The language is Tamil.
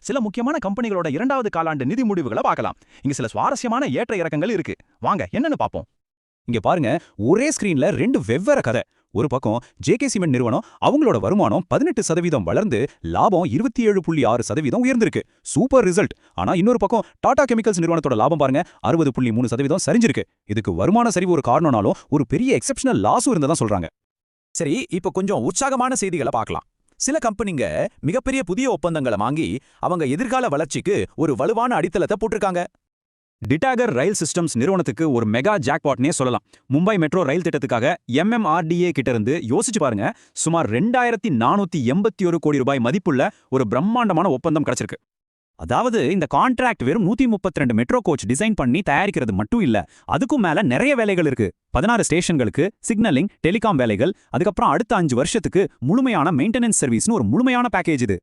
சில முக்கியமான கம்பெனிகளோட 2வது காலாண்டு நிதி முடிவுகளை பார்க்கலாம். இங்க சில சுவாரஸ்யமான ஏற்ற இறக்கங்கள் இருக்கு. வாங்க என்னன்னு பாப்போம். இங்க பாருங்க, ஒரே ஸ்கிரீன்ல 2 வெவ்வேறு கதை. ஒரு பக்கம் ஜேகே சிமெண்ட் நிறுவனம் அவங்களோட வருமானம் 18% வளர்ந்து லாபம் 27.6% உயர்ந்திருக்கு. Super result. ஆனா இன்னொரு பக்கம் டாடா கெமிக்கல்ஸ் நிறுவனத்தோட லாபம் பாருங்க 60.3% சரிஞ்சிருக்கு. இதுக்கு வருமான சரிவு ஒரு காரணம்னாலும் ஒரு பெரிய எக்ஸெப்ஷனல் லாஸும் இருந்ததா சொல்றாங்க. சரி, இப்ப கொஞ்சம் உற்சாகமான செய்திகளை பார்க்கலாம். சில கம்பெனிங்க மிகப்பெரிய புதிய ஒப்பந்தங்களை வாங்கி அவங்க எதிர்கால வளர்ச்சிக்கு ஒரு வலுவான அடித்தளத்தை போட்டிருக்காங்க. டிட்டாகர் ரயில் சிஸ்டம்ஸ் நிறுவனத்துக்கு ஒரு மெகா ஜாக்பாட்னே சொல்லலாம். மும்பை மெட்ரோ ரயில் திட்டத்துக்காக MMRDA கிட்ட இருந்து யோசிச்சு பாருங்க, சுமார் 2481 கோடி ரூபாய் மதிப்புள்ள ஒரு பிரம்மாண்டமான ஒப்பந்தம் கிடைச்சிருக்கு. அதாவது இந்த கான்ட்ராக்ட் வெறும் 132 மெட்ரோ கோச் டிசைன் பண்ணி தயாரிக்கிறது மட்டும் இல்ல, அதுக்கும் மேல நிறைய வேலைகள் இருக்கு. 16 ஸ்டேஷன்களுக்கு சிக்னலிங், டெலிகாம் வேலைகள், அதுக்கப்புறம் அடுத்த 5 வருஷத்துக்கு முழுமையான மெயின்டெனன்ஸ் சர்வீஸ்னு ஒரு முழுமையான பேக்கேஜ் இது.